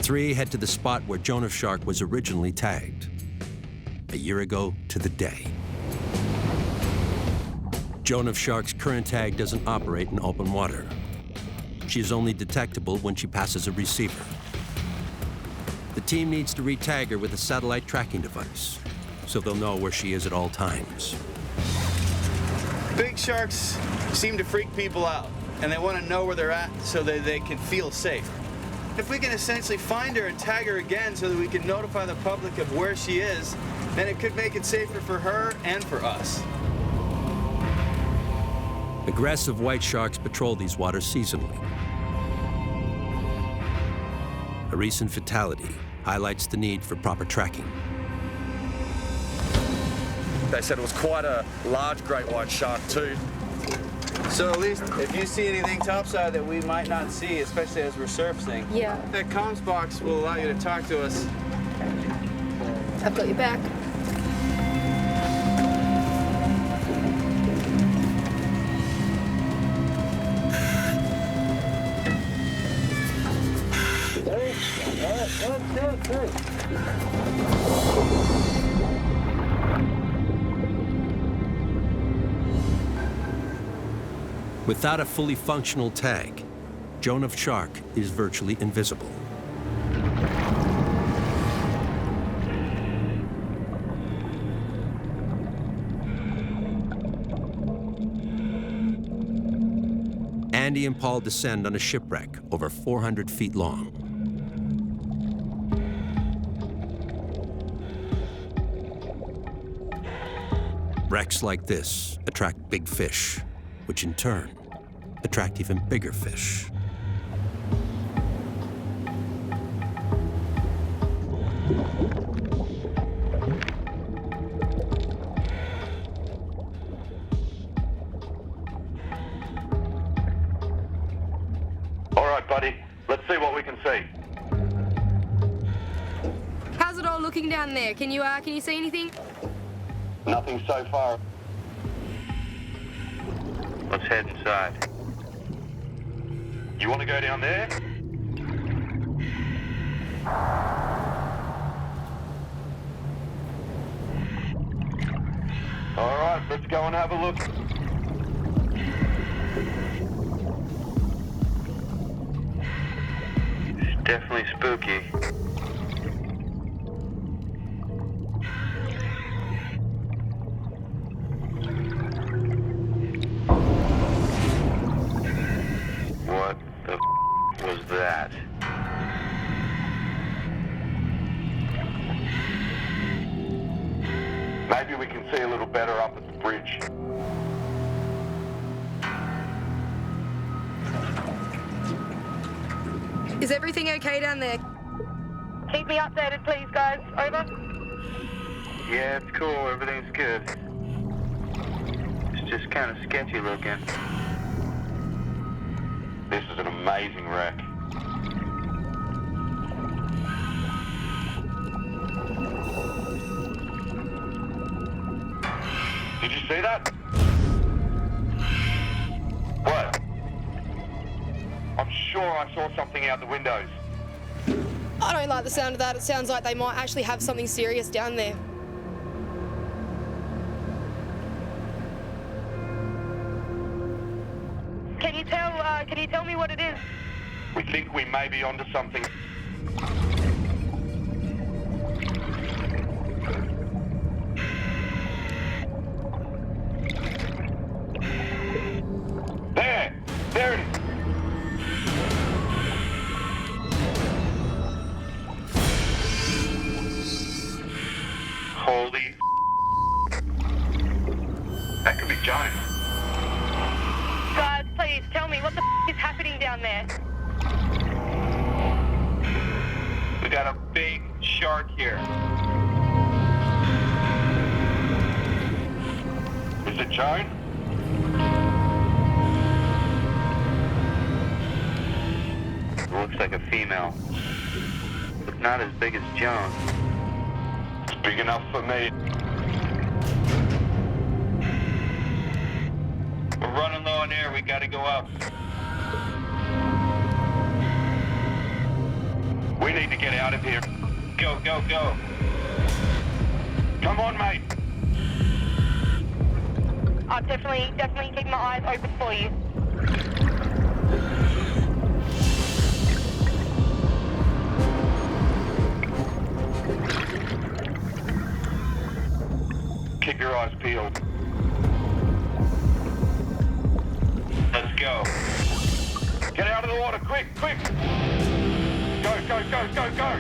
three head to the spot where Joan of Shark was originally tagged, a year ago to the day. Joan of Shark's current tag doesn't operate in open water. She is only detectable when she passes a receiver. The team needs to re-tag her with a satellite tracking device, so they'll know where she is at all times. Big sharks seem to freak people out, and they want to know where they're at so that they can feel safe. If we can essentially find her and tag her again so that we can notify the public of where she is, then it could make it safer for her and for us. Aggressive white sharks patrol these waters seasonally. A recent fatality highlights the need for proper tracking. They said it was quite a large great white shark too. So at least if you see anything topside that we might not see, especially as we're surfacing, yeah, that comms box will allow you to talk to us. I've got your back. Without a fully functional tag, Joan of Shark is virtually invisible. Andy and Paul descend on a shipwreck over 400 feet long. Wrecks like this attract big fish, which in turn attract even bigger fish. All right, buddy. Let's see what we can see. How's it all looking down there? Can you see anything? Nothing so far. Let's head inside. You want to go down there? All right, let's go and have a look. It's definitely spooky. What the was that? Maybe we can see a little better up at the bridge. Is everything okay down there? Keep me updated, please, guys. Over. Yeah, it's cool. Everything's good. It's just kind of sketchy looking. This is an amazing wreck. Did you see that? What? I'm sure I saw something out the windows. I don't like the sound of that. It sounds like they might actually have something serious down there. Can you tell me what it is? We think we may be onto something. There it is. Holy. That could be Joan. Guys, please tell me what the is happening down there. We got a big shark here. Is it Joan? It looks like a female, but not as big as Joan. It's big enough for me. We're running low on air. We gotta go up. We need to get out of here. Go, go, go. Come on, mate. I'm definitely keeping my eyes open for you. Keep your eyes peeled. Let's go. Get out of the water, quick, quick. Go, go, go, go, go.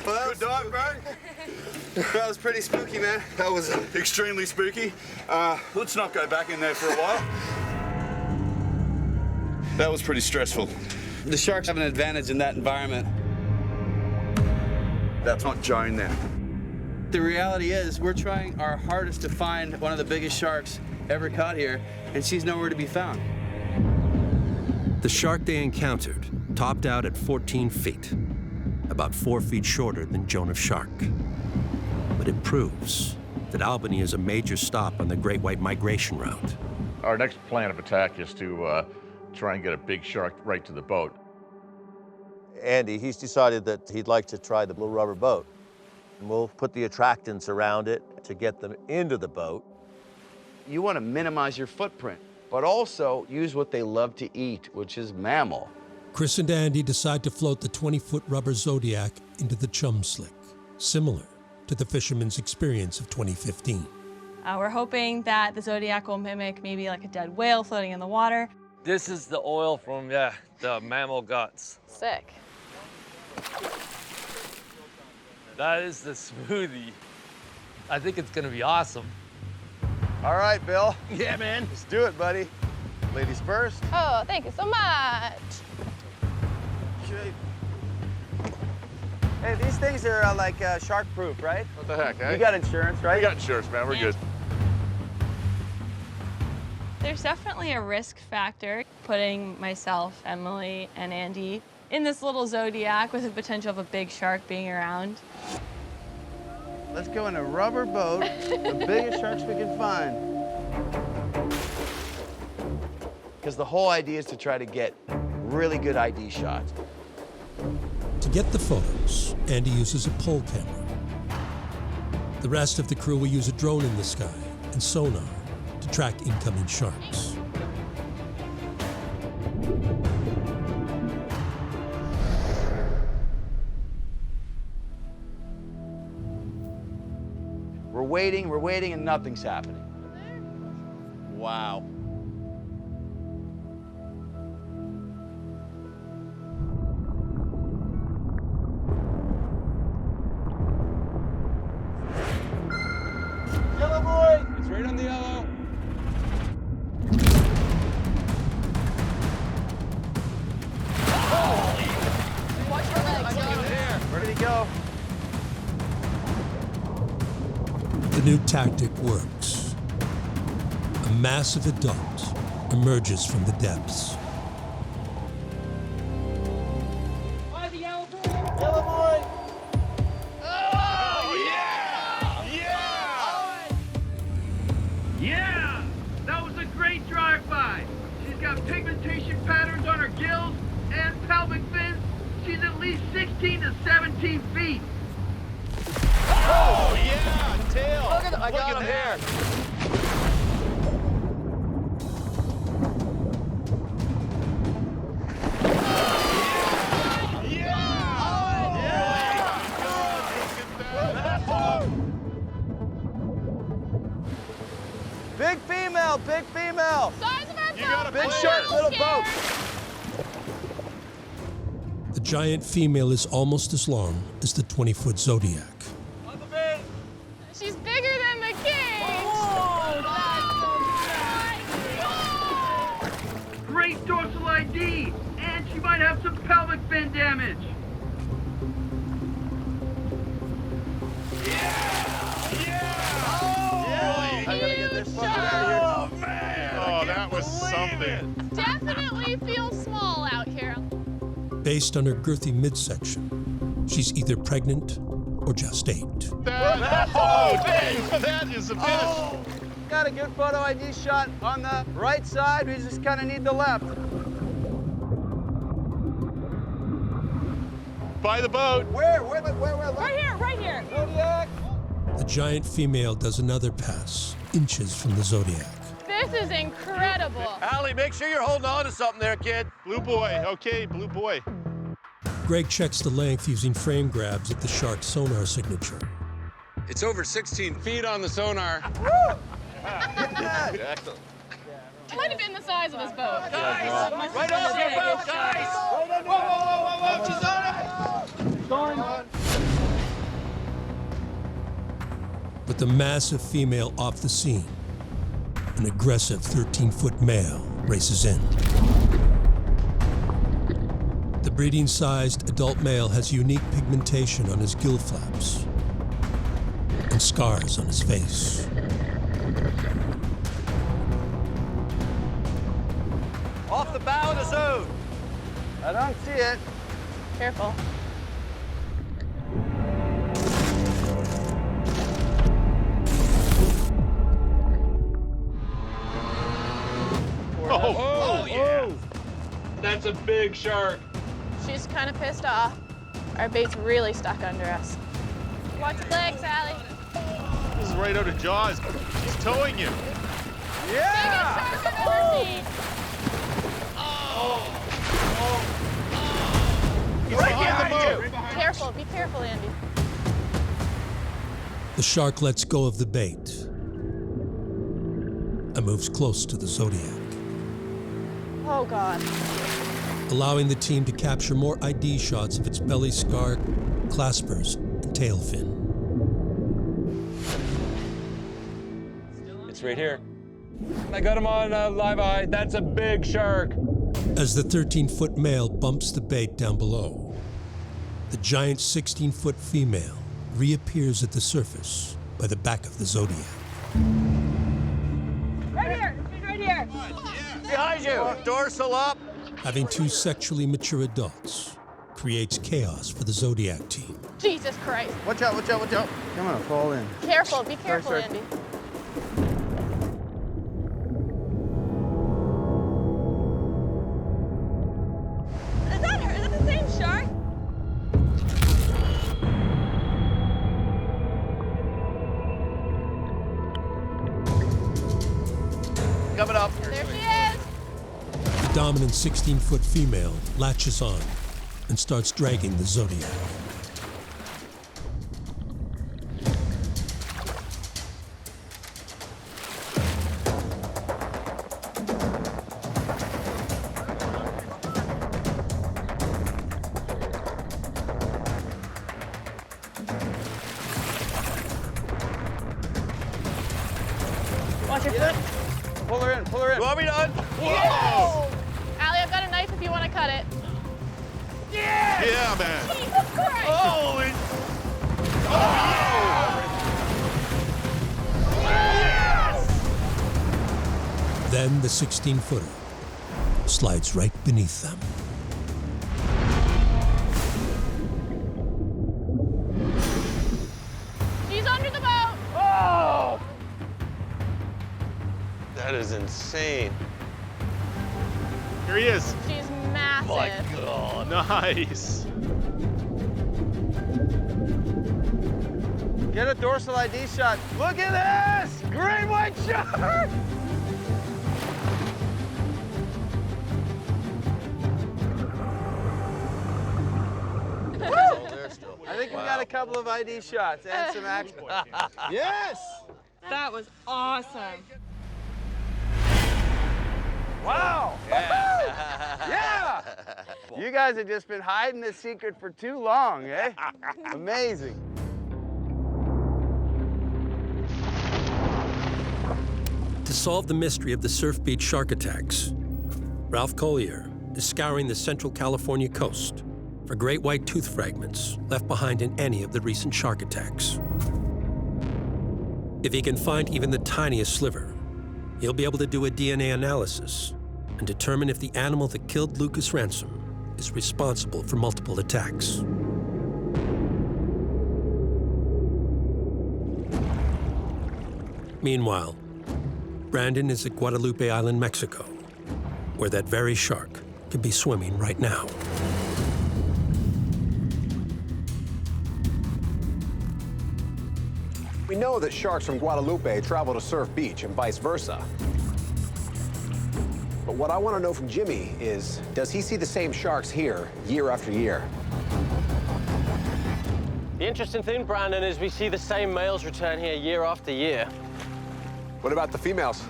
Good dive, bro. That was pretty spooky, man. That was extremely spooky. Let's not go back in there for a while. That was pretty stressful. The sharks have an advantage in that environment. That's not Joan then. The reality is, we're trying our hardest to find one of the biggest sharks ever caught here, and she's nowhere to be found. The shark they encountered topped out at 14 feet, about 4 feet shorter than Joan of Shark. But it proves that Albany is a major stop on the Great White Migration Route. Our next plan of attack is to try and get a big shark right to the boat. Andy, he's decided that he'd like to try the blue rubber boat. And we'll put the attractants around it to get them into the boat. You want to minimize your footprint, but also use what they love to eat, which is mammal. Chris and Andy decide to float the 20-foot rubber Zodiac into the chum slick, similar to the fisherman's experience of 2015. We're hoping that the Zodiac will mimic maybe like a dead whale floating in the water. This is the oil from, the mammal guts. Sick. That is the smoothie. I think it's gonna be awesome. All right, Bill. Yeah, man. Let's do it, buddy. Ladies first. Oh, thank you so much. Hey, these things are like shark-proof, right? What the heck, eh? You got insurance, right? We got insurance, man. We're good. There's definitely a risk factor putting myself, Emily, and Andy in this little Zodiac with the potential of a big shark being around. Let's go in a rubber boat, the biggest sharks we can find. Because the whole idea is to try to get really good ID shots. To get the photos, Andy uses a pole camera. The rest of the crew will use a drone in the sky and sonar to track incoming sharks. We're waiting, and nothing's happening. Wow. Yellow boy! It's right on the yellow. Watch your legs. Where did he go? The new tactic works. A massive adult emerges from the depths. Yellow boy! Oh, yeah! Yeah! That was a great drive-by. She's got pigmentation patterns on her gills and pelvic fins. She's at least 16 to 17 feet. Oh, yeah, tail. I got him here. Big female, big female. Size of our You got a Big plan. shark, little boat. The giant female is almost as long as the 20-foot Zodiac. She's bigger than the king. Great dorsal ID, and she might have some pelvic fin damage. I gotta get this fucker out of here. Oh, man. Oh, that was so something. Definitely feels small out here. Based on her girthy midsection, she's either pregnant or just 8. That is a fish. Oh, got a good photo ID shot on the right side. We just kind of need the left. By the boat. Where? Right here. Zodiac. The giant female does another pass, inches from the Zodiac. This is incredible. Allie, make sure you're holding on to something there, kid. Blue boy. Okay, blue boy. Greg checks the length using frame grabs at the shark's sonar signature. It's over 16 feet on the sonar. Excellent. Might have been the size of this boat. Guys, right off your boat, guys! Whoa, she's on it! With the massive female off the scene, an aggressive 13-foot male races in. The breeding-sized adult male has unique pigmentation on his gill flaps and scars on his face. Off the bow of the zone. I don't see it. Careful. Oh, yeah. That's a big shark. She's kind of pissed off. Our bait's really stuck under us. Watch your legs, Allie. This is right out of Jaws. He's towing you. Yeah! Biggest shark I've ever seen. He's behind the boat. Careful, be careful, Andy. The shark lets go of the bait and moves close to the Zodiac, Oh, God. allowing the team to capture more ID shots of its belly scar, claspers, and tail fin. It's right here. I got him on live eye. That's a big shark. As the 13-foot male bumps the bait down below, the giant 16-foot female reappears at the surface by the back of the Zodiac. Right here. She's right here. Behind you. Dorsal up. Having 2 sexually mature adults creates chaos for the Zodiac team. Jesus Christ. Watch out. Come on, fall in. Careful, be careful, Sorry. Andy. Is that her? Is it the same shark? Coming up. There she is. The dominant 16-foot female latches on and starts dragging the Zodiac. Watch your foot. Pull her in. You want me to Whoa! Allie, I've got a knife if you want to cut it. Yeah, man. Jesus Christ! Holy. Then the 16-footer slides right beneath them. She's under the boat. Oh! That is insane. Here he is. She's massive. My God. Nice. Get a dorsal ID shot. Look at this! Great white shark! I think we got a couple of ID shots and some action. Yes! That was awesome. Wow! Yeah! You guys have just been hiding this secret for too long, eh? Amazing. To solve the mystery of the Surf Beach shark attacks, Ralph Collier is scouring the Central California coast for great white tooth fragments left behind in any of the recent shark attacks. If he can find even the tiniest sliver, he'll be able to do a DNA analysis and determine if the animal that killed Lucas Ransom is responsible for multiple attacks. Meanwhile, Brandon is at Guadalupe Island, Mexico, where that very shark could be swimming right now. We know that sharks from Guadalupe travel to Surf Beach and vice versa. But what I want to know from Jimmy is, does he see the same sharks here year after year? The interesting thing, Brandon, is we see the same males return here year after year. What about the females?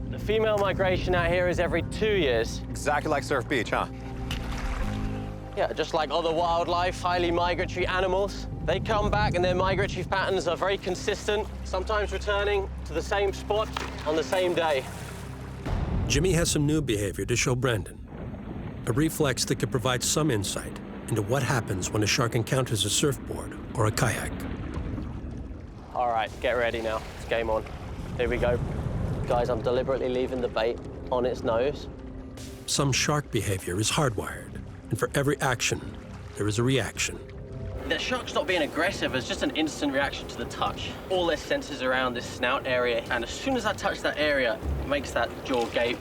The female migration out here is every 2 years. Exactly like Surf Beach, huh? Yeah, just like other wildlife, highly migratory animals. They come back and their migratory patterns are very consistent, sometimes returning to the same spot on the same day. Jimmy has some new behavior to show Brandon, a reflex that could provide some insight into what happens when a shark encounters a surfboard or a kayak. All right, get ready now. It's game on. Here we go. Guys, I'm deliberately leaving the bait on its nose. Some shark behavior is hardwired, and for every action, there is a reaction. The shark's not being aggressive, it's just an instant reaction to the touch. All their senses around this snout area, and as soon as I touch that area, it makes that jaw gape.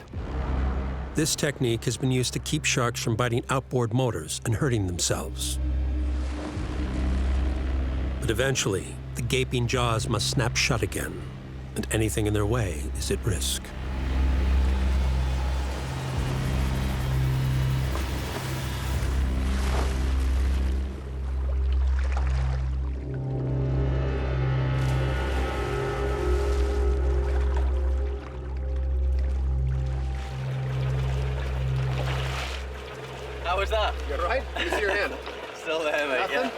This technique has been used to keep sharks from biting outboard motors and hurting themselves. But eventually, the gaping jaws must snap shut again, and anything in their way is at risk. How was that? You all right? Let me see your hand. Still there, mate. Nothing? Yeah.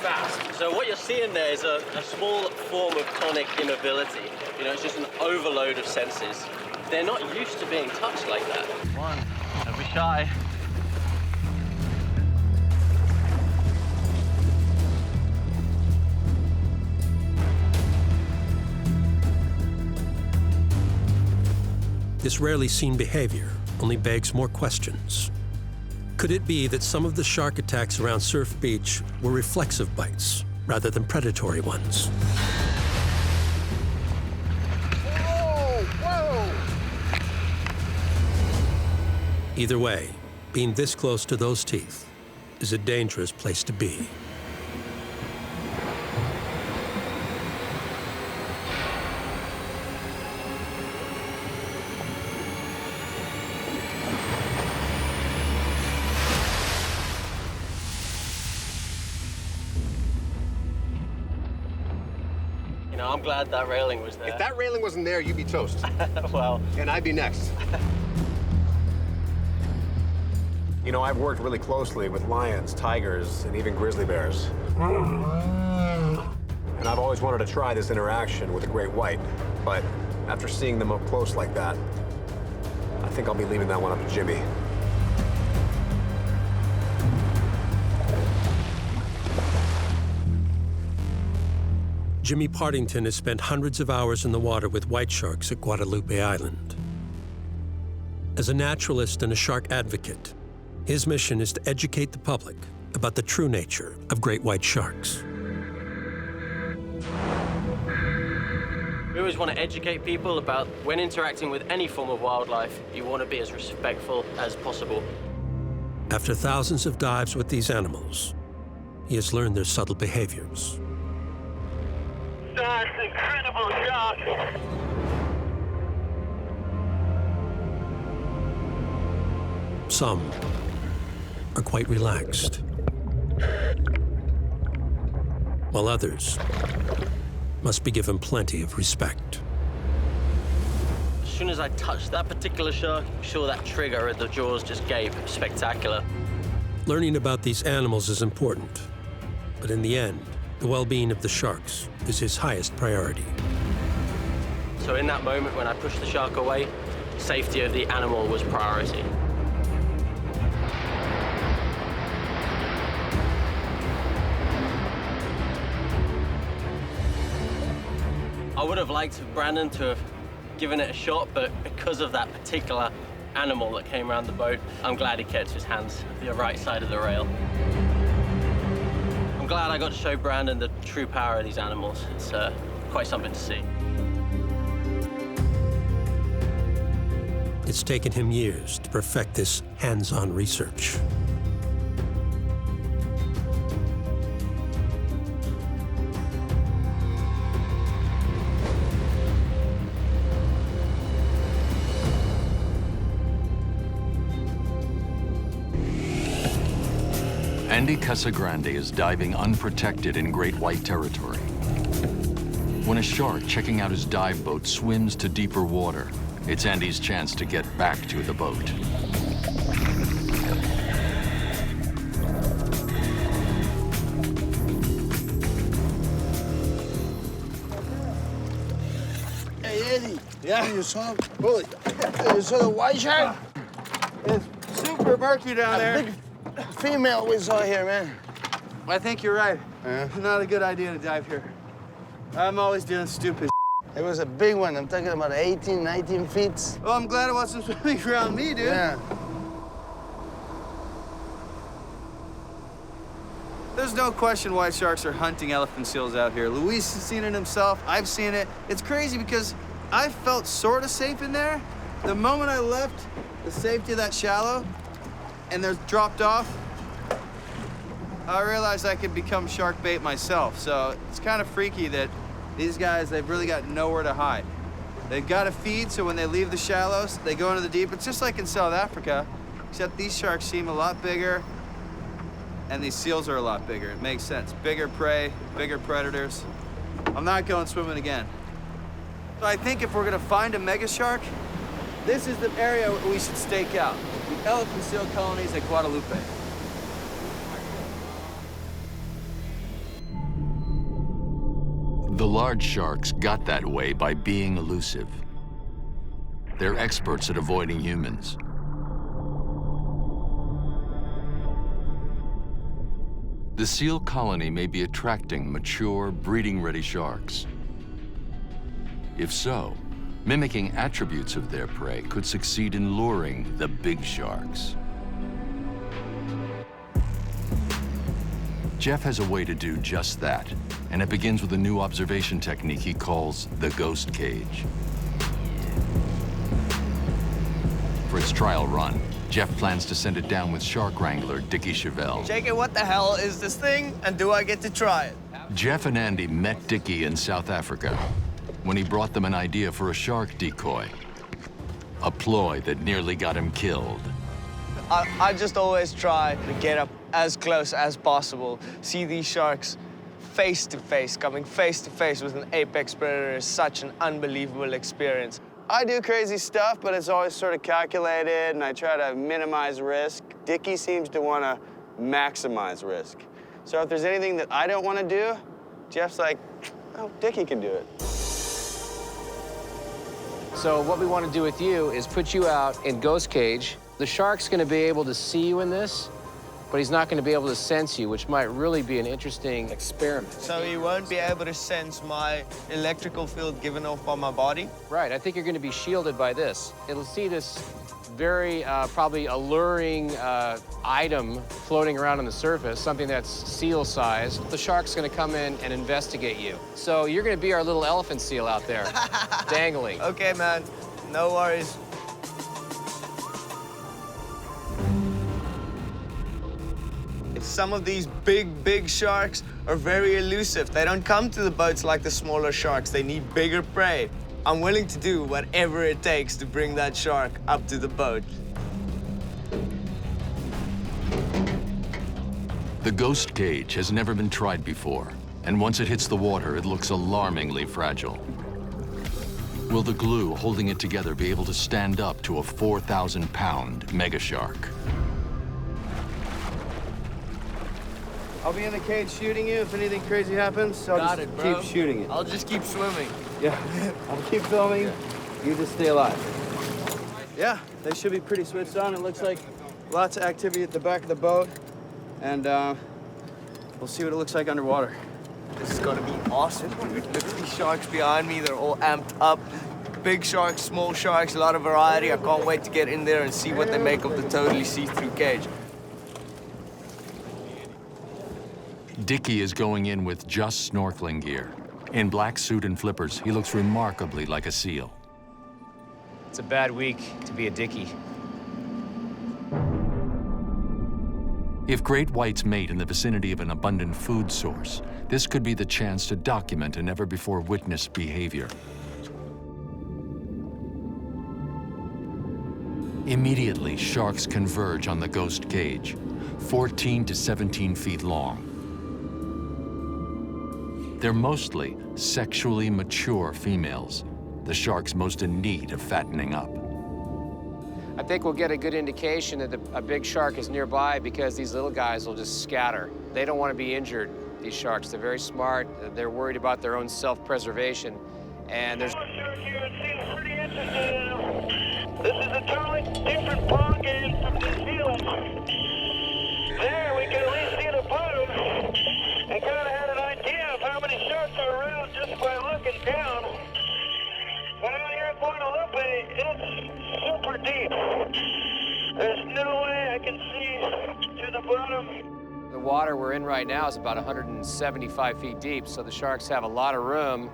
Fast. So what you're seeing there is a small form of tonic immobility. You know, it's just an overload of senses. They're not used to being touched like that. Come on, don't be shy. This rarely seen behavior only begs more questions. Could it be that some of the shark attacks around Surf Beach were reflexive bites rather than predatory ones? Whoa! Either way, being this close to those teeth is a dangerous place to be. You know, I'm glad that railing was there. If that railing wasn't there, you'd be toast. Well. And I'd be next. You know, I've worked really closely with lions, tigers, and even grizzly bears. And I've always wanted to try this interaction with a great white. But after seeing them up close like that, I think I'll be leaving that one up to Jimmy. Jimmy Partington has spent hundreds of hours in the water with white sharks at Guadalupe Island. As a naturalist and a shark advocate, his mission is to educate the public about the true nature of great white sharks. We always want to educate people about when interacting with any form of wildlife, you want to be as respectful as possible. After thousands of dives with these animals, he has learned their subtle behaviors. That's incredible shark. Some are quite relaxed, while others must be given plenty of respect. As soon as I touch that particular shark, I'm sure that trigger at the jaws just gape. Spectacular. Learning about these animals is important, but in the end, the well-being of the sharks is his highest priority. So in that moment when I pushed the shark away, safety of the animal was priority. I would have liked Brandon to have given it a shot, but because of that particular animal that came around the boat, I'm glad he kept his hands to the right side of the rail. I'm glad I got to show Brandon the true power of these animals. It's quite something to see. It's taken him years to perfect this hands-on research. Andy Casagrande is diving unprotected in great white territory. When a shark checking out his dive boat swims to deeper water, it's Andy's chance to get back to the boat. Hey, Eddie. Yeah? You saw the white shark? It's super murky down there. Big female we saw here, man. I think you're right. Not a good idea to dive here. I'm always doing stupid. It was a big one. I'm talking about 18, 19 feet. Well, I'm glad it wasn't swimming around me, dude. Yeah. There's no question white sharks are hunting elephant seals out here. Luis has seen it himself. I've seen it. It's crazy because I felt sort of safe in there. The moment I left the safety of that shallow and they're dropped off, I realized I could become shark bait myself. So it's kind of freaky that these guys, they've really got nowhere to hide. They've got to feed, so when they leave the shallows, they go into the deep. It's just like in South Africa, except these sharks seem a lot bigger, and these seals are a lot bigger. It makes sense. Bigger prey, bigger predators. I'm not going swimming again. So I think if we're gonna find a mega shark, this is the area we should stake out. The elephant seal colonies at Guadalupe. The large sharks got that way by being elusive. They're experts at avoiding humans. The seal colony may be attracting mature, breeding-ready sharks. If so, mimicking attributes of their prey could succeed in luring the big sharks. Jeff has a way to do just that, and it begins with a new observation technique he calls the ghost cage. For its trial run, Jeff plans to send it down with shark wrangler Dickie Chevelle. Jake, what the hell is this thing, and do I get to try it? Jeff and Andy met Dickie in South Africa when he brought them an idea for a shark decoy, a ploy that nearly got him killed. I just always try to get up as close as possible, see these sharks face to face. Coming face to face with an apex predator is such an unbelievable experience. I do crazy stuff, but it's always sort of calculated, and I try to minimize risk. Dickie seems to want to maximize risk. So if there's anything that I don't want to do, Jeff's like, oh, Dickie can do it. So what we want to do with you is put you out in ghost cage. The shark's going to be able to see you in this, but he's not going to be able to sense you, which might really be an interesting experiment. So he won't be able to sense my electrical field given off by my body? Right, I think you're going to be shielded by this. It'll see this very probably alluring item floating around on the surface, something that's seal-sized. The shark's going to come in and investigate you. So you're going to be our little elephant seal out there, dangling. Okay, man, no worries. Some of these big sharks are very elusive. They don't come to the boats like the smaller sharks. They need bigger prey. I'm willing to do whatever it takes to bring that shark up to the boat. The ghost cage has never been tried before, and once it hits the water, it looks alarmingly fragile. Will the glue holding it together be able to stand up to a 4,000-pound mega shark? I'll be in the cage shooting you if anything crazy happens. So Got just it, bro. keep shooting it. I'll just keep swimming. Yeah, I'll keep filming. You just stay alive. Yeah, they should be pretty switched on. It looks like lots of activity at the back of the boat. And we'll see what it looks like underwater. This is gonna be awesome, dude. Look at these sharks behind me. They're all amped up. big sharks, small sharks, a lot of variety. I can't wait to get in there and see what they make of the totally see-through cage. Dickie is going in with just snorkeling gear. In black suit and flippers, he looks remarkably like a seal. It's a bad week to be a Dickie. If great whites mate in the vicinity of an abundant food source, this could be the chance to document a never-before-witnessed behavior. Immediately, sharks converge on the ghost cage, 14 to 17 feet long. They're mostly sexually mature females, the sharks most in need of fattening up. I think we'll get a good indication that a big shark is nearby because these little guys will just scatter. They don't want to be injured, these sharks. They're very smart. They're worried about their own self-preservation. And there's... This is a totally different ball game from New Zealand. There, we can at least see the bottom and kind of had an idea of how many sharks are around just by looking down. But out here at Guadalupe, it's super deep. There's no way I can see to the bottom. The water we're in right now is about 175 feet deep, so the sharks have a lot of room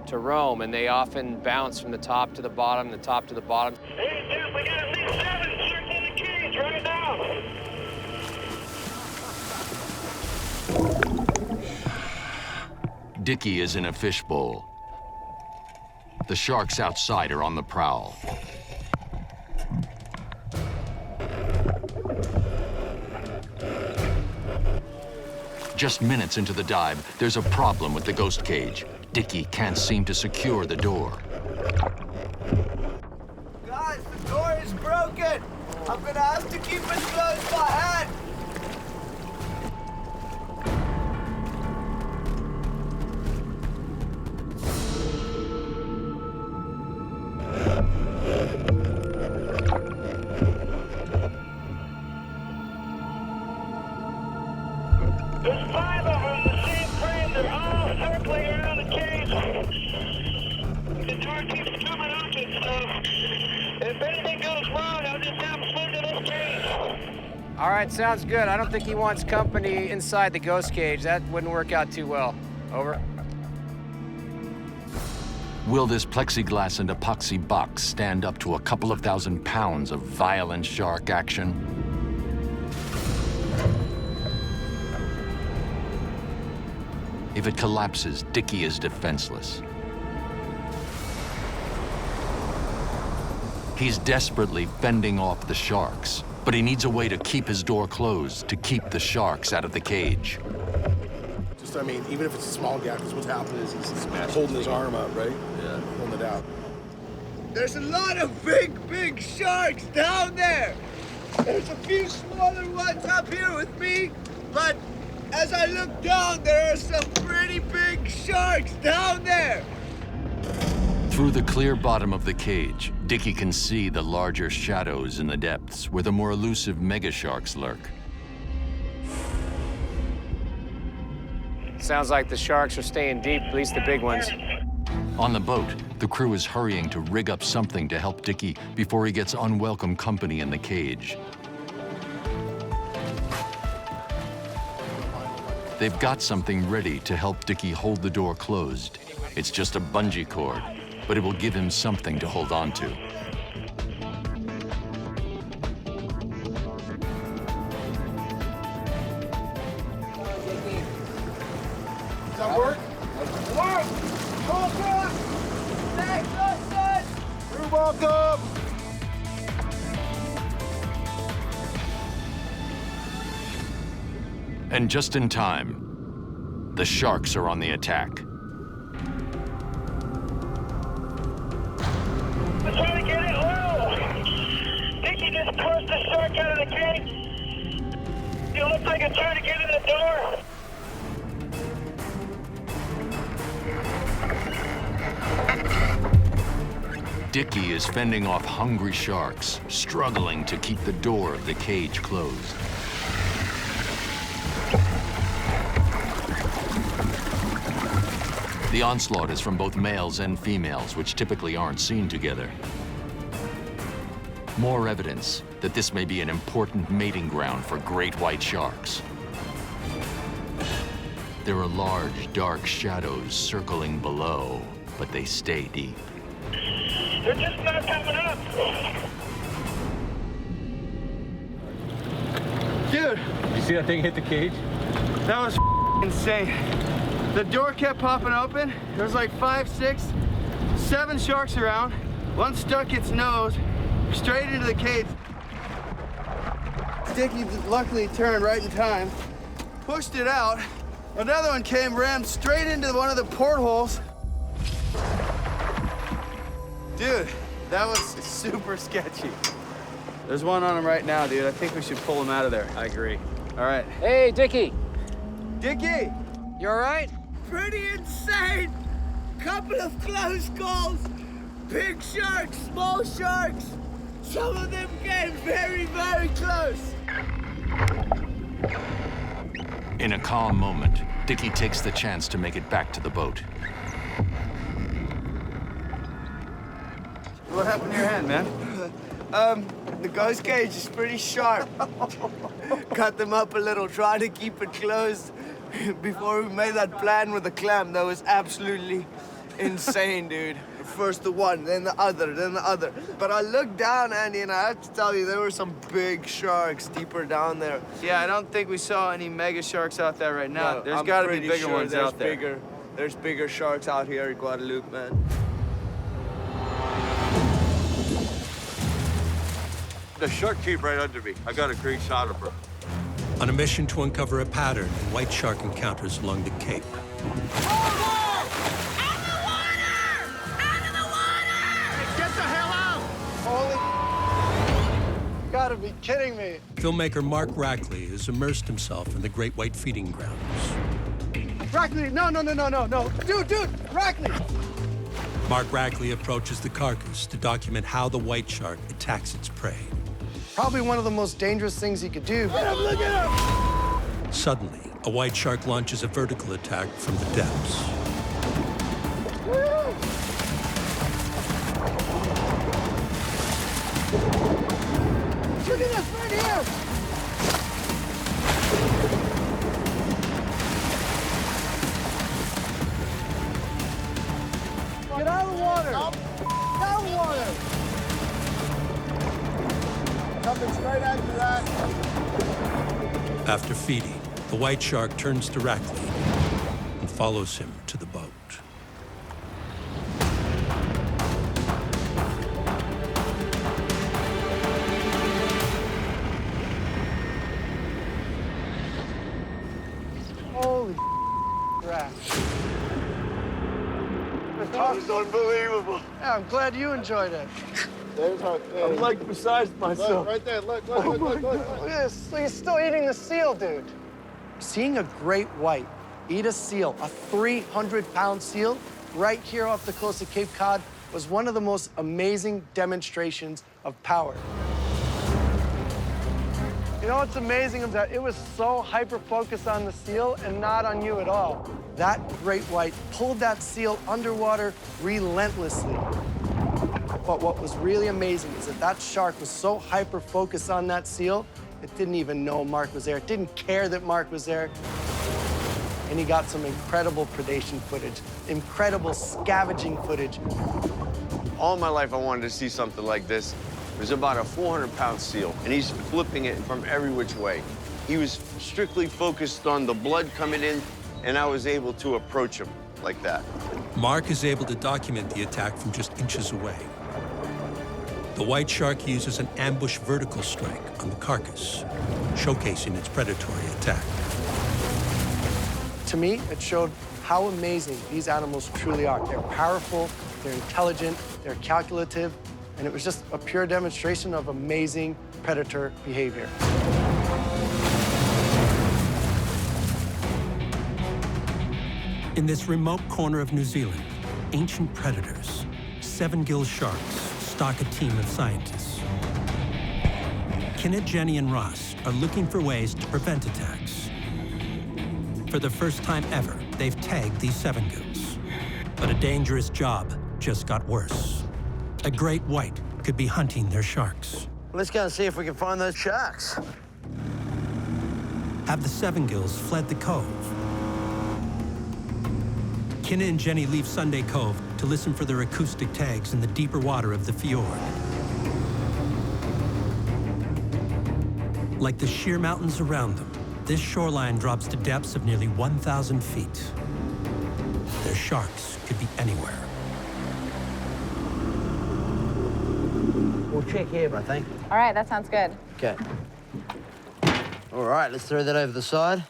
to roam, and they often bounce from the top to the bottom, the top to the bottom. Hey, Jeff, we got at least 7 sharks in the cage right now. Dickie is in a fishbowl. The sharks outside are on the prowl. Just minutes into the dive, there's a problem with the ghost cage. Dickie can't seem to secure the door. Guys, the door is broken. I'm gonna have to keep it closed by hand. There's 5 of them, the same frame. They're all circling around the cage. The door keeps coming open, so if anything goes wrong, I'll just have them slid to this cage. All right, sounds good. I don't think he wants company inside the ghost cage. That wouldn't work out too well. Over. Will this plexiglass and epoxy box stand up to a couple of thousand pounds of violent shark action? If it collapses, Dickie is defenseless. He's desperately fending off the sharks, but he needs a way to keep his door closed, to keep the sharks out of the cage. Just, I mean, even if it's a small gap, because what's happening is he's holding his arm up, right? Yeah. Holding it out. There's a lot of big sharks down there. There's a few smaller ones up here with me, but as I look down, there are some pretty big sharks down there. Through the clear bottom of the cage, Dickie can see the larger shadows in the depths where the more elusive megasharks lurk. Sounds like the sharks are staying deep, at least the big ones. On the boat, the crew is hurrying to rig up something to help Dickie before he gets unwelcome company in the cage. They've got something ready to help Dickie hold the door closed. It's just a bungee cord, but it will give him something to hold on to. Does that work? Work! Come across! Thanks, son! You're welcome! And just in time, the sharks are on the attack. I'm trying to get it low. Dickie just pushed the shark out of the cage. It looks like it's trying to get in the door. Dickie is fending off hungry sharks, struggling to keep the door of the cage closed. The onslaught is from both males and females, which typically aren't seen together. More evidence that this may be an important mating ground for great white sharks. There are large, dark shadows circling below, but they stay deep. They're just not coming up. Dude, You see that thing hit the cage? that was insane. The door kept popping open. There was like 5, 6, 7 sharks around. One stuck its nose straight into the cage. Dickie luckily turned right in time, pushed it out. Another one came, rammed straight into one of the portholes. Dude, that was super sketchy. There's one on him right now, dude. I think we should pull him out of there. I agree. All right. Hey, Dickie. Dickie! You all right? Pretty insane. Couple of close calls. Big sharks, small sharks. Some of them came very, very close. In a calm moment, Dickie takes the chance to make it back to the boat. What happened to your hand, man? The ghost cage is pretty sharp. Cut them up a little, try to keep it closed. Before we made that plan with the clam, that was absolutely insane, dude. First the one, then the other, then the other. But I looked down, Andy, and I have to tell you, there were some big sharks deeper down there. Yeah, I don't think we saw any mega sharks out there right now. No, There's got to be bigger ones out there. There's bigger sharks out here in Guadalupe, man. The shark came right under me. I got a great shot of her. On a mission to uncover a pattern in white shark encounters along the Cape. Get the hell out! Holy... Gotta be kidding me. Filmmaker Mark Rackley has immersed himself in the great white feeding grounds. Rackley, no. Dude, Rackley! Mark Rackley approaches the carcass to document how the white shark attacks its prey. Probably one of the most dangerous things he could do. Look at him! Suddenly, a white shark launches a vertical attack from the depths. Look at this right here! Get out of the water! Out of the water! Coming straight after that. After feeding, the white shark turns to Rackley and follows him to the boat. Holy crap. That was unbelievable. Yeah, I'm glad you enjoyed it. There's our thing. I'm like beside myself. Look, right there, look. Look at this. So you're still eating the seal, dude. Seeing a great white eat a seal, a 300-pound seal, right here off the coast of Cape Cod was one of the most amazing demonstrations of power. You know what's amazing is that it was so hyper-focused on the seal and not on you at all. That great white pulled that seal underwater relentlessly. But what was really amazing is that that shark was so hyper-focused on that seal, it didn't even know Mark was there. It didn't care that Mark was there. And he got some incredible predation footage, incredible scavenging footage. All my life I wanted to see something like this. It was about a 400-pound seal, and he's flipping it from every which way. He was strictly focused on the blood coming in, and I was able to approach him like that. Mark is able to document the attack from just inches away. The white shark uses an ambush vertical strike on the carcass, showcasing its predatory attack. To me, it showed how amazing these animals truly are. They're powerful, they're intelligent, they're calculative, and it was just a pure demonstration of amazing predator behavior. In this remote corner of New Zealand, ancient predators, seven-gill sharks, stalk a team of scientists. Kenneth, Jenny, and Ross are looking for ways to prevent attacks. For the first time ever, they've tagged these seven-gills. But a dangerous job just got worse. A great white could be hunting their sharks. Let's go and see if we can find those sharks. Have the Seven Gills fled the cove? Kenna and Jenny leave Sunday Cove to listen for their acoustic tags in the deeper water of the fjord. Like the sheer mountains around them, this shoreline drops to depths of nearly 1,000 feet. Their sharks could be anywhere. We'll check here, I think. All right, that sounds good. Okay. All right, let's throw that over the side.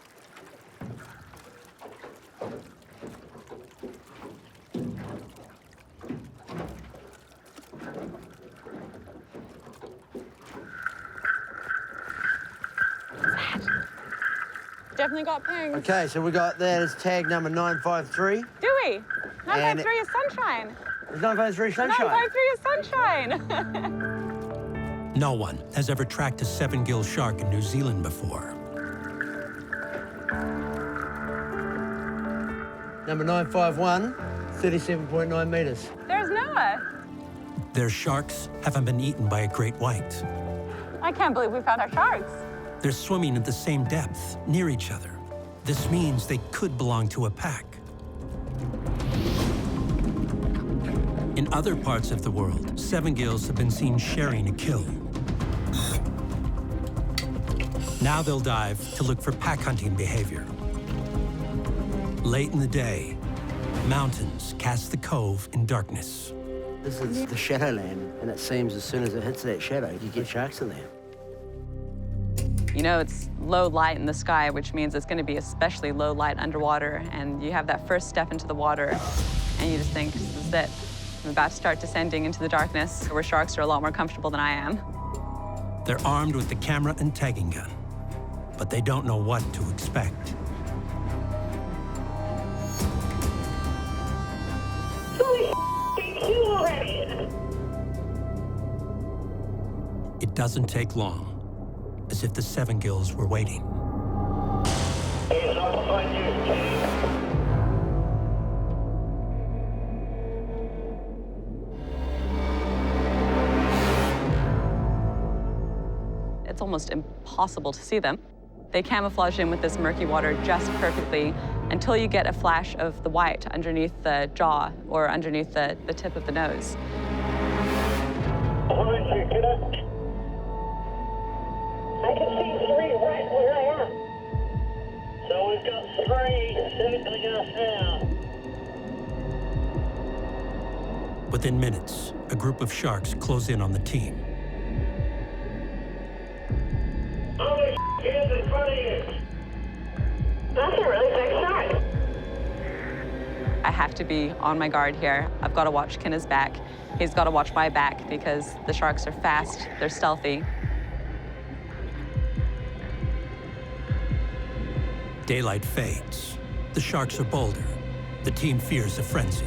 Definitely got pings. Okay, so we got that as tag number 953. Do we? 953 is sunshine. Is 953 sunshine? 953 is sunshine. No one has ever tracked a seven-gill shark in New Zealand before. Number 951, 37.9 meters. There's Noah. Their sharks haven't been eaten by a great white. I can't believe we found our sharks. They're swimming at the same depth, near each other. This means they could belong to a pack. In other parts of the world, seven gills have been seen sharing a kill. Now they'll dive to look for pack hunting behavior. Late in the day, mountains cast the cove in darkness. This is the Shadowland, and it seems as soon as it hits that shadow, you get sharks in there. You know it's low light in the sky, which means it's going to be especially low light underwater, and you have that first step into the water, and you just think, this is it. I'm about to start descending into the darkness, where sharks are a lot more comfortable than I am. They're armed with the camera and tagging gun, but they don't know what to expect. It doesn't take long, as if the seven gills were waiting. It's almost impossible to see them. They camouflage in with this murky water just perfectly until you get a flash of the white underneath the jaw or underneath the tip of the nose. I can see three right where I am. So we've got three circling us now. Within minutes, a group of sharks close in on the team. Holy here's in front of you. That's a really big shark. I have to be on my guard here. I've got to watch Kenna's back. He's got to watch my back because the sharks are fast, they're stealthy. Daylight fades. The sharks are bolder. The team fears a frenzy.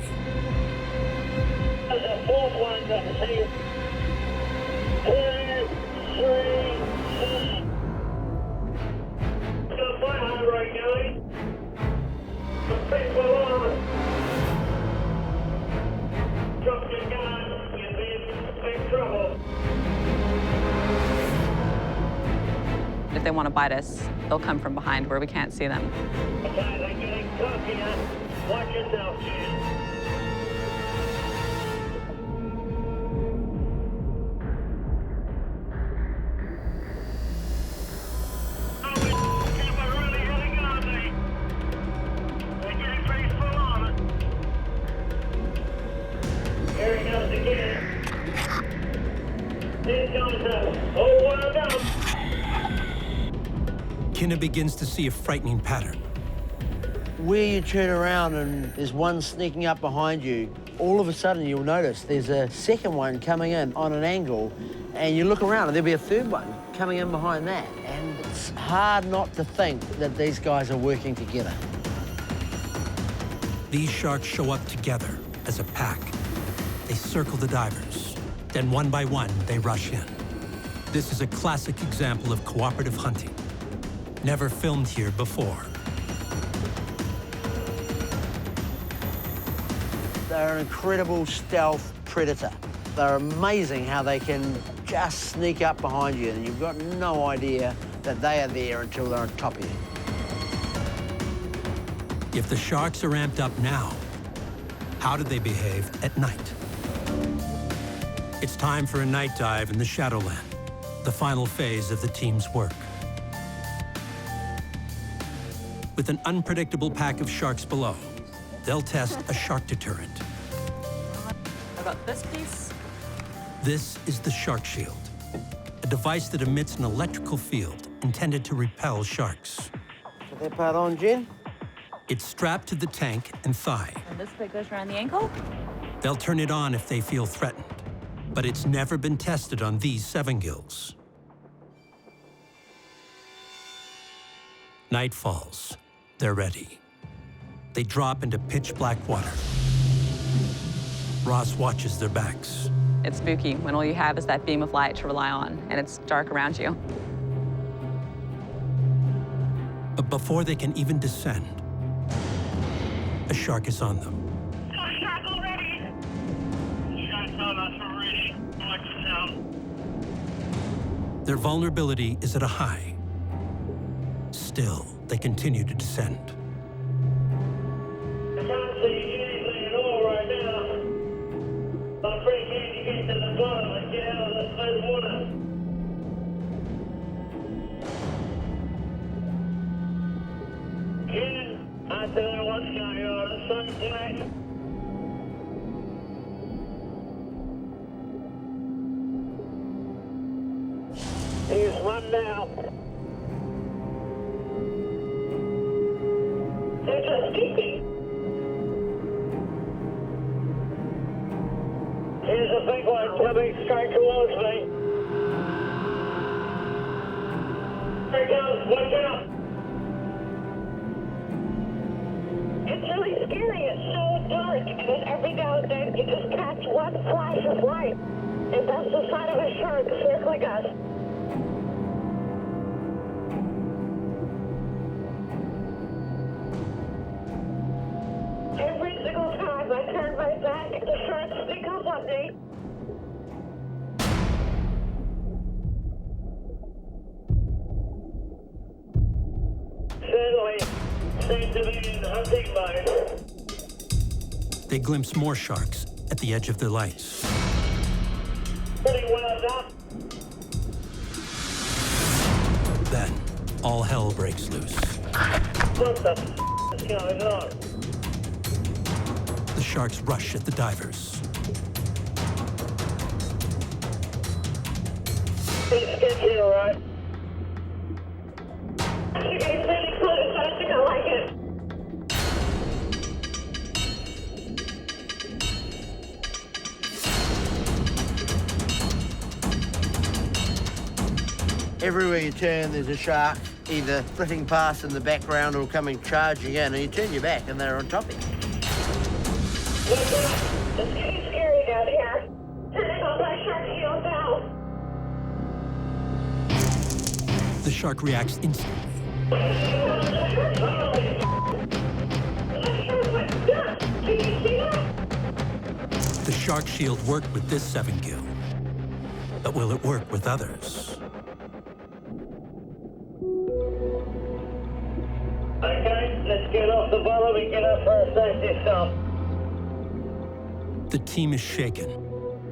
There's a fourth one got to see. 2, 3, 4. Got my hand right going. The people on. Drop your gun. You'll be in big trouble. If they want to bite us, they'll come from behind where we can't see them. Okay, they're getting cockier. Watch yourself, Jim. Here he goes again. Here comes the whole world up. Kenna begins to see a frightening pattern. Where you turn around and there's one sneaking up behind you, all of a sudden you'll notice there's a second one coming in on an angle, and you look around and there'll be a third one coming in behind that. And it's hard not to think that these guys are working together. These sharks show up together as a pack. They circle the divers. Then one by one, they rush in. This is a classic example of cooperative hunting. Never filmed here before. They're an incredible stealth predator. They're amazing how they can just sneak up behind you and you've got no idea that they are there until they're on top of you. If the sharks are amped up now, how do they behave at night? It's time for a night dive in the Shadowland, the final phase of the team's work. With an unpredictable pack of sharks below, they'll test a shark deterrent. How about this piece? This is the Shark Shield, a device that emits an electrical field intended to repel sharks. Put that part on, Jen. It's strapped to the tank and thigh. And this bit goes around the ankle? They'll turn it on if they feel threatened, but it's never been tested on these 7 gills. Night falls. They're ready. They drop into pitch black water. Ross watches their backs. It's spooky when all you have is that beam of light to rely on, and it's dark around you. But before they can even descend, a shark is on them. Shark already! You guys told us we're ready. Watch yourself. Their vulnerability is at a high. Still, they continue to descend. I can't see anything at all right now. I'm pretty keen to get to the bottom and get out of this slow water. Ken, I don't know what's going on. It's so black. Here's one now. They're just keeping. Here's a big one coming straight towards me. Here it goes, watch out. It's really scary. It's so dark. And then every now and then you just catch one flash of light. And that's the sign of a shark circling us. Every single time I turn my back, the sharks sneak up on me. Certainly, seem to be in hunting mode. They glimpse more sharks at the edge of their lights. Pretty wound up. Then, all hell breaks loose. What the is going on? The sharks rush at the divers. It's sketchy, all right? You're getting really close. I don't think I like it. Everywhere you turn, there's a shark, either flitting past in the background or coming charging in, and you turn your back and they're on top of you. It's getting scary down here. Turning on my shark shield now. The shark reacts instantly. The shark shield worked with this 7 gill, but will it work with others? Okay, let's get off the bottom and get up for a safety stop. The team is shaken,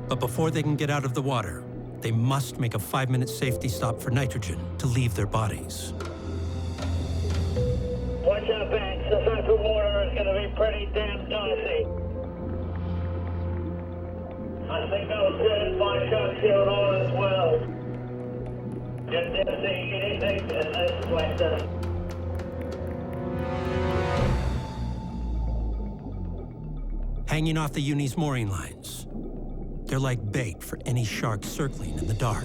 but before they can get out of the water, they must make a 5-minute safety stop for nitrogen to leave their bodies. Watch out, Banks. This open water is going to be pretty damn dicey. I think I'll set my shark shield on as well. Just if seeing anything in this place. Hanging off the Uni's mooring lines, they're like bait for any shark circling in the dark.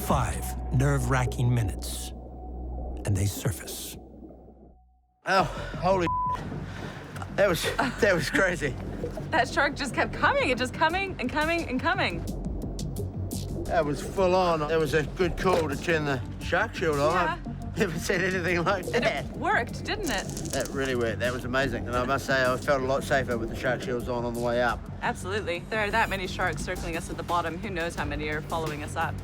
Five nerve-wracking minutes, and they surface. Oh, holy that was crazy. That shark just kept coming. It just coming and coming and coming. That was full on. That was a good call to turn the shark shield on. Yeah. Never seen anything like that. It worked, didn't it? That really worked. That was amazing. And I must say, I felt a lot safer with the shark shields on the way up. Absolutely. There are that many sharks circling us at the bottom. Who knows how many are following us up?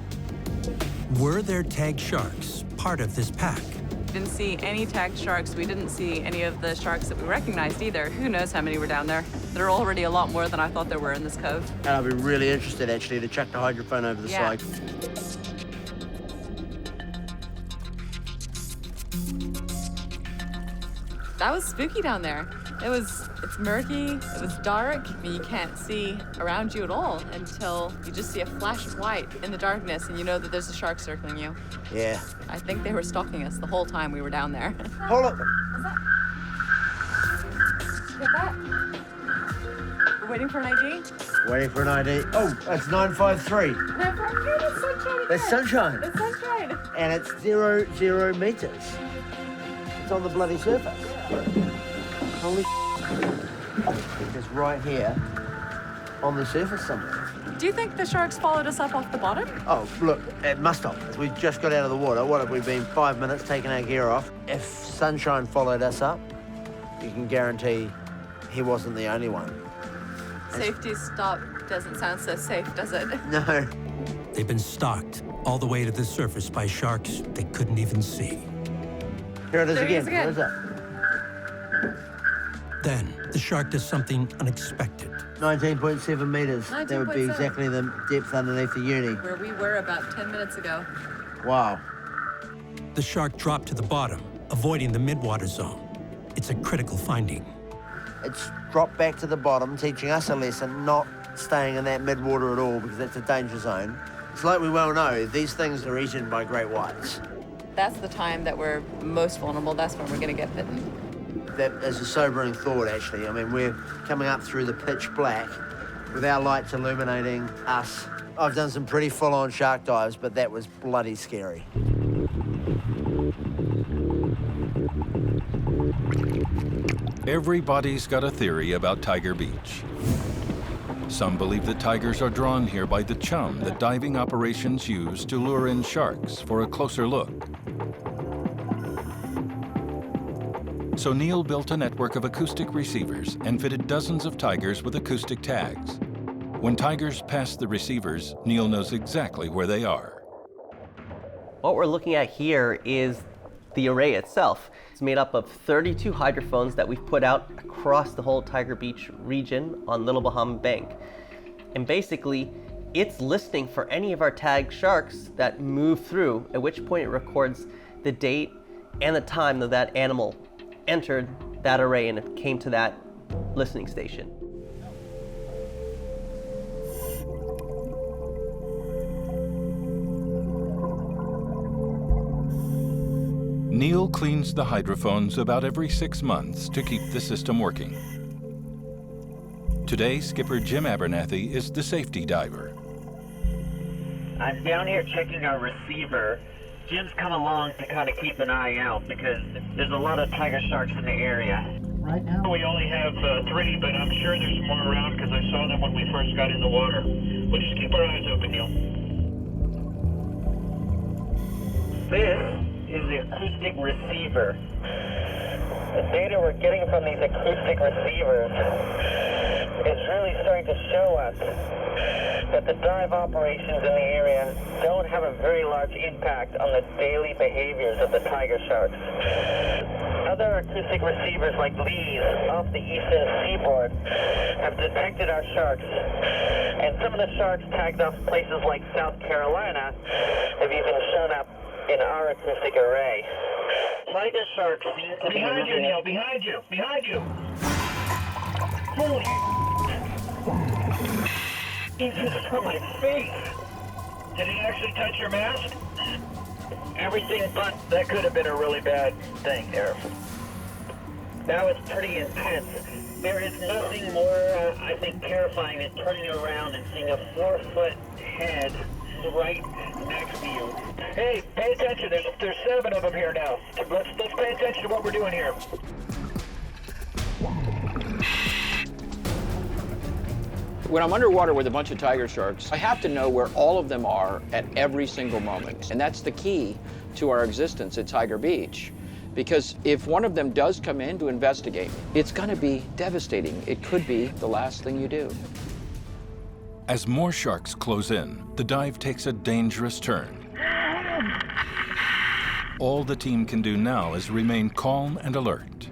Were there tagged sharks part of this pack? We didn't see any tagged sharks. We didn't see any of the sharks that we recognized either. Who knows how many were down there? There are already a lot more than I thought there were in this cove. And I'd be really interested, actually, to chuck the hydrophone over the side. That was spooky down there. It's murky, it was dark. I mean, you can't see around you at all until you just see a flash of white in the darkness and you know that there's a shark circling you. Yeah. I think they were stalking us the whole time we were down there. Hold up. Get that? We're waiting for an ID? Waiting for an ID. Oh, that's 953. That's sunshine. That's sunshine. It's sunshine. And it's 0 meters. It's on the bloody surface. Holy it's right here on the surface somewhere. Do you think the sharks followed us up off the bottom? Oh, look, it must have. We just got out of the water. What have we been, 5 minutes taking our gear off? If Sunshine followed us up, you can guarantee he wasn't the only one. Safety stop doesn't sound so safe, does it? No. They've been stalked all the way to the surface by sharks they couldn't even see. Here it is There he again. is again. What is that? Then the shark does something unexpected. 19.7 meters. That would be 19.7. exactly the depth underneath the uni. Where we were about 10 minutes ago. Wow. The shark dropped to the bottom, avoiding the midwater zone. It's a critical finding. It's dropped back to the bottom, teaching us a lesson, not staying in that midwater at all, because that's a danger zone. It's like we well know, these things are eaten by great whites. That's the time that we're most vulnerable. That's when we're going to get bitten. That is a sobering thought, actually. I mean, we're coming up through the pitch black with our lights illuminating us. I've done some pretty full-on shark dives, but that was bloody scary. Everybody's got a theory about Tiger Beach. Some believe that tigers are drawn here by the chum that diving operations use to lure in sharks for a closer look. So Neil built a network of acoustic receivers and fitted dozens of tigers with acoustic tags. When tigers pass the receivers, Neil knows exactly where they are. What we're looking at here is the array itself. It's made up of 32 hydrophones that we've put out across the whole Tiger Beach region on Little Bahama Bank. And basically, it's listening for any of our tagged sharks that move through, at which point it records the date and the time that that animal entered that array and it came to that listening station. Neil cleans the hydrophones about every 6 months to keep the system working. Today, Skipper Jim Abernathy is the safety diver. I'm down here checking our receiver. Jim's come along to kind of keep an eye out because there's a lot of tiger sharks in the area. Right now we only have 3, but I'm sure there's more around because I saw them when we first got in the water. We'll just keep our eyes open, Neil. This is the acoustic receiver. The data we're getting from these acoustic receivers is really starting to show us that the dive operations in the area don't have a very large impact on the daily behaviors of the tiger sharks. Other acoustic receivers like these off the eastern seaboard have detected our sharks, and some of the sharks tagged off places like South Carolina have even shown up in our acoustic array. Tiger sharks seem to be behind you, Neil, behind you, behind you. Holy Jesus, from my face. Did it actually touch your mask? Everything but that could have been a really bad thing there. That was pretty intense. There is nothing more, I think, terrifying than turning around and seeing a 4-foot head right next to you. Hey, pay attention. There's 7 of them here now. Let's pay attention to what we're doing here. When I'm underwater with a bunch of tiger sharks, I have to know where all of them are at every single moment. And that's the key to our existence at Tiger Beach. Because if one of them does come in to investigate, it's going to be devastating. It could be the last thing you do. As more sharks close in, the dive takes a dangerous turn. All the team can do now is remain calm and alert.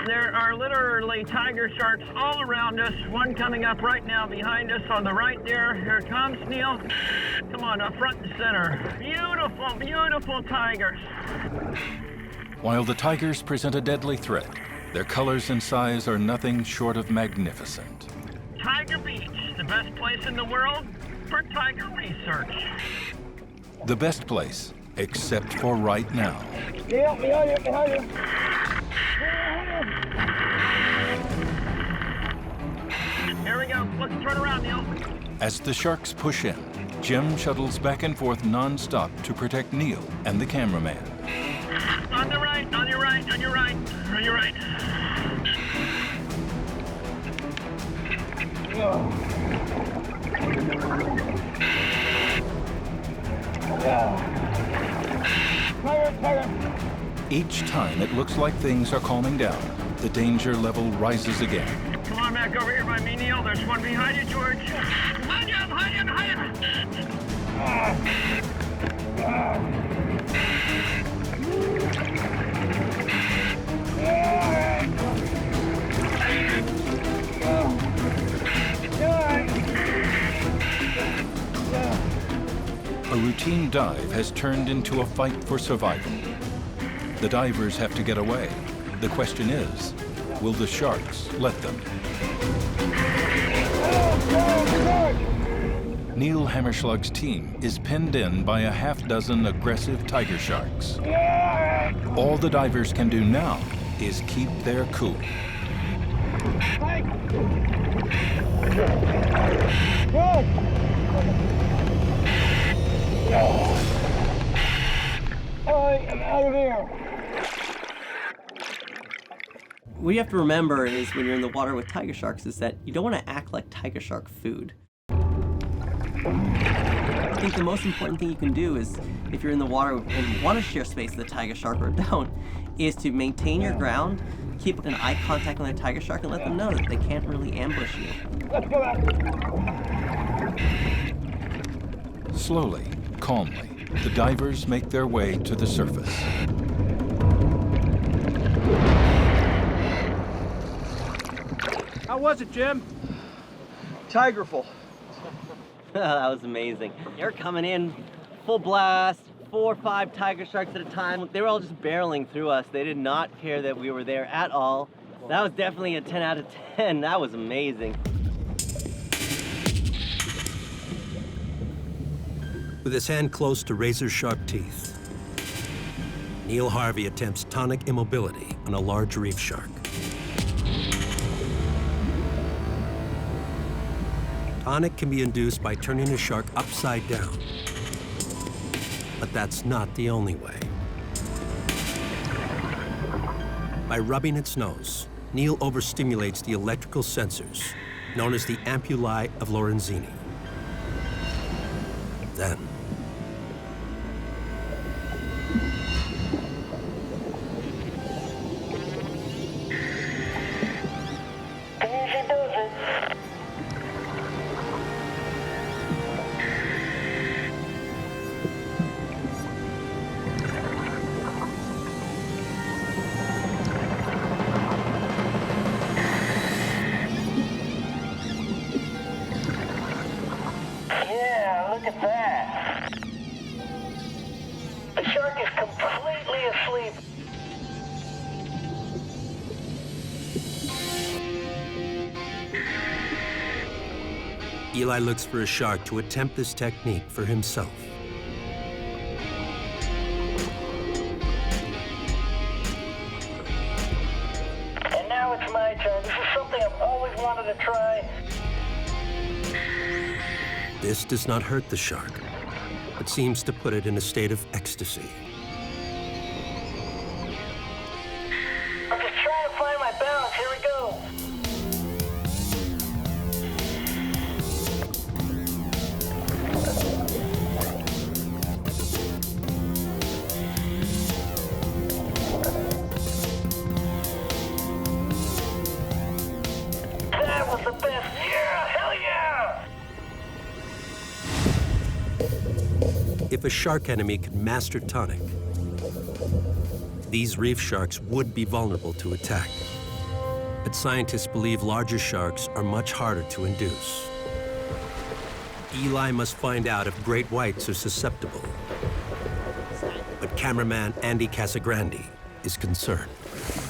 There are literally tiger sharks all around us. One coming up right now behind us on the right there. Here it comes, Neil. Come on, up front and center. Beautiful, beautiful tigers. While the tigers present a deadly threat, their colors and size are nothing short of magnificent. Tiger Beach, the best place in the world for tiger research. The best place, except for right now. Neil, behind you, behind you. Here we go. Let's turn around, Neil. As the sharks push in, Jim shuttles back and forth non-stop to protect Neil and the cameraman. On the right, on your right, on your right, on your right. Each time it looks like things are calming down, the danger level rises again. Come on back over here by me, Neil. There's one behind you, George. Behind you, behind you, behind A routine dive has turned into a fight for survival. The divers have to get away. The question is, will the sharks let them? Neil Hammerschlag's team is pinned in by a half-dozen aggressive tiger sharks. All the divers can do now is keep their cool. I am out of here. What you have to remember is when you're in the water with tiger sharks is that you don't want to act like tiger shark food. I think the most important thing you can do is, if you're in the water and want to share space with a tiger shark or don't, is to maintain your ground, keep an eye contact on the tiger shark, and let them know that they can't really ambush you. Let's go back. Slowly, calmly, the divers make their way to the surface. How was it, Jim? Tigerful. That was amazing. You're coming in full blast, 4 or 5 tiger sharks at a time. They were all just barreling through us. They did not care that we were there at all. That was definitely a 10 out of 10. That was amazing. With his hand close to razor-sharp teeth, Neil Harvey attempts tonic immobility on a large reef shark. Tonic can be induced by turning a shark upside down, but that's not the only way. By rubbing its nose, Neil overstimulates the electrical sensors, known as the ampullae of Lorenzini. Then, Look at that. The shark is completely asleep. Eli looks for a shark to attempt this technique for himself. And now it's my turn. This is something I've always wanted to try. This does not hurt the shark, but seems to put it in a state of ecstasy. I'm just trying to find my balance. Here we go. If a shark enemy could master tonic, these reef sharks would be vulnerable to attack. But scientists believe larger sharks are much harder to induce. Eli must find out if great whites are susceptible. But cameraman Andy Casagrande is concerned.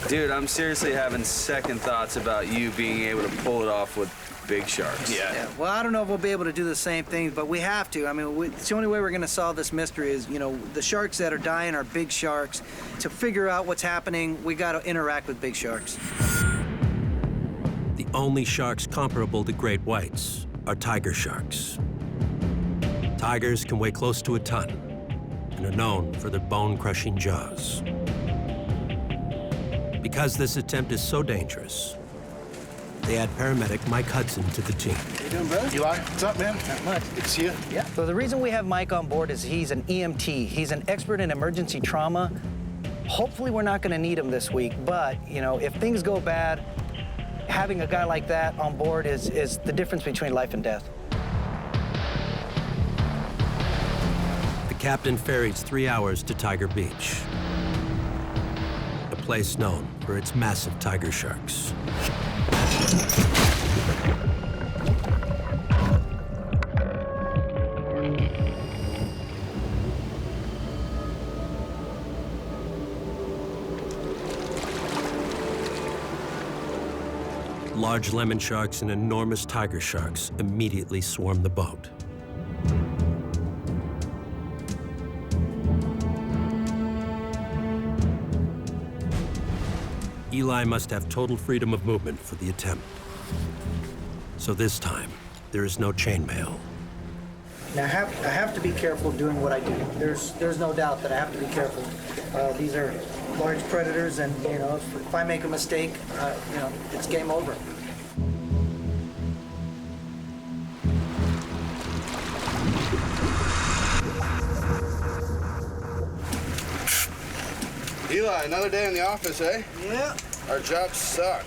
Dude, I'm seriously having second thoughts about you being able to pull it off with big sharks. Yeah. Well, I don't know if we'll be able to do the same thing, but we have to. I mean, it's the only way we're going to solve this mystery is, you know, the sharks that are dying are big sharks. To figure out what's happening, we got to interact with big sharks. The only sharks comparable to great whites are tiger sharks. Tigers can weigh close to a ton and are known for their bone-crushing jaws. Because this attempt is so dangerous, they add paramedic Mike Hudson to the team. How you doing, brother? Eli, what's up, man? Not much. Good to see you. Yeah. So the reason we have Mike on board is he's an EMT. He's an expert in emergency trauma. Hopefully we're not going to need him this week, but, you know, if things go bad, having a guy like that on board is the difference between life and death. The captain ferries 3 hours to Tiger Beach, a place known for its massive tiger sharks. Large lemon sharks and enormous tiger sharks immediately swarm the boat. Eli must have total freedom of movement for the attempt. So this time, there is no chainmail. Now, I have to be careful doing what I do. There's no doubt that I have to be careful. These are large predators, and, you know, if I make a mistake, you know, it's game over. Eli, another day in the office, eh? Yeah. Our jobs suck.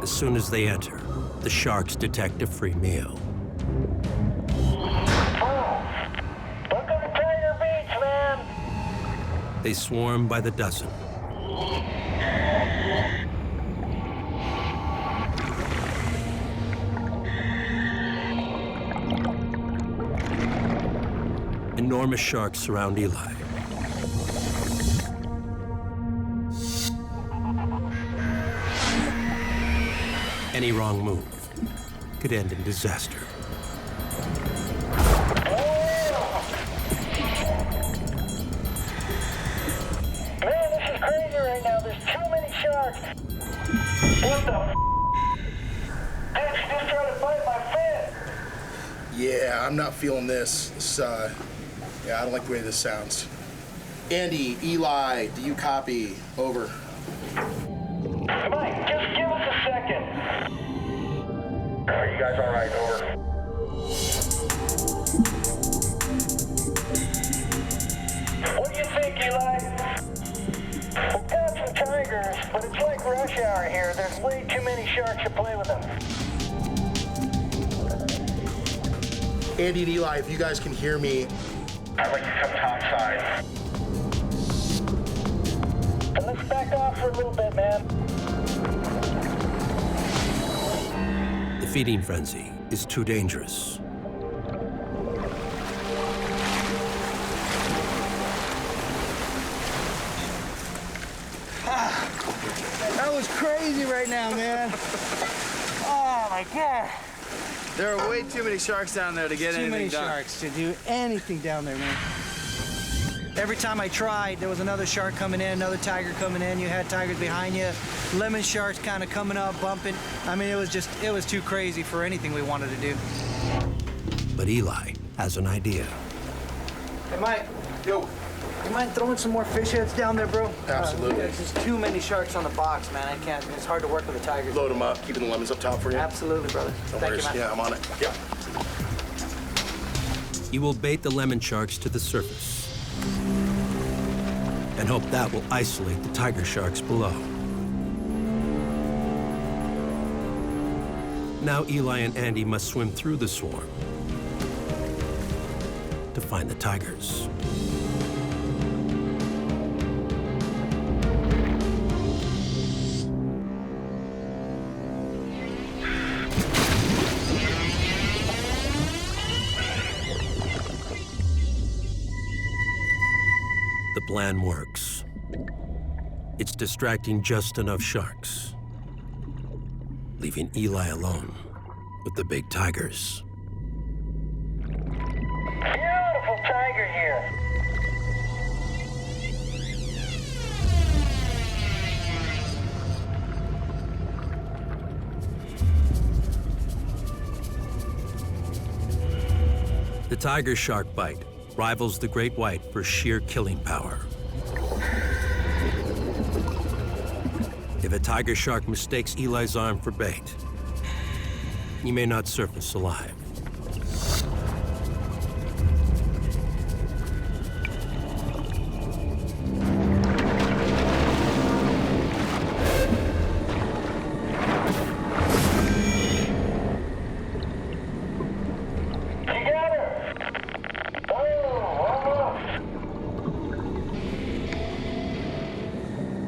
As soon as they enter, the sharks detect a free meal. Welcome to Tiger Beach, man. They swarm by the dozen. Enormous sharks surround Eli. Any wrong move could end in disaster. Man, this is crazy right now. There's too many sharks. What the f***? Bitch, just trying to bite my fin. Yeah, I'm not feeling this. Yeah, I don't like the way this sounds. Andy, Eli, do you copy? Over. Mike, just give us a second. Are you guys all right? Over. What do you think, Eli? We've got some tigers, but it's like rush hour here. There's way too many sharks to play with them. Andy and Eli, if you guys can hear me. I'd like to come topside. Let's back off for a little bit, man. The feeding frenzy is too dangerous. That was crazy right now, man. Oh, my God. There are way too many sharks down there to get anything done. Too many sharks to do anything down there, man. Every time I tried, there was another shark coming in, another tiger coming in. You had tigers behind you, lemon sharks kind of coming up, bumping. I mean, it was too crazy for anything we wanted to do. But Eli has an idea. Hey, Mike. Yo. You mind throwing some more fish heads down there, bro? Absolutely. There's just too many sharks on the box, man. I can't. It's hard to work with the tigers. Load them up, keeping the lemons up top for you. Absolutely, brother. No Thank worries. you, man. Yeah, I'm on it. Yeah. You will bait the lemon sharks to the surface and hope that will isolate the tiger sharks below. Now Eli and Andy must swim through the swarm to find the tigers. The plan works. It's distracting just enough sharks, leaving Eli alone with the big tigers. Beautiful tiger here. The tiger shark bite rivals the great white for sheer killing power. If a tiger shark mistakes Eli's arm for bait, he may not surface alive.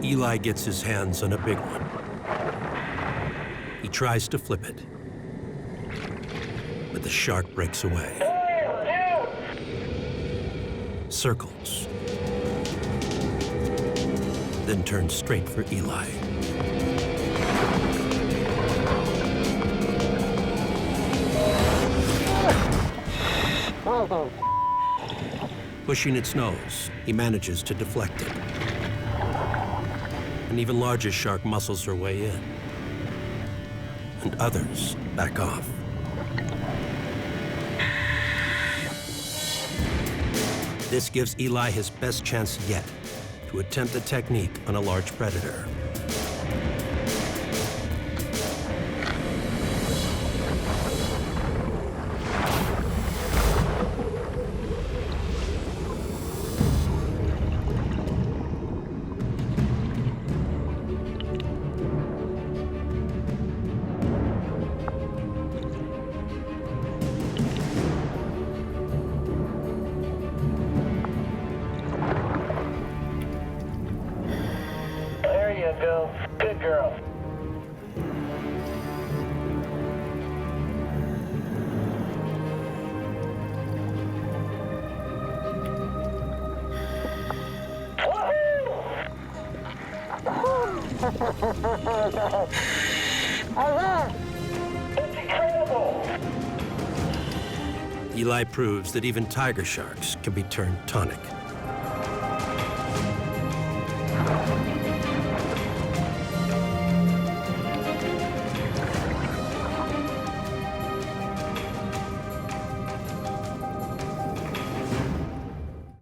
Eli gets his hands on a big one. He tries to flip it, but the shark breaks away. Circles, then turns straight for Eli. Pushing its nose, he manages to deflect it. An even larger shark muscles her way in, and others back off. This gives Eli his best chance yet to attempt a technique on a large predator. There you go. Good girl. That's incredible. Eli proves that even tiger sharks can be turned tonic.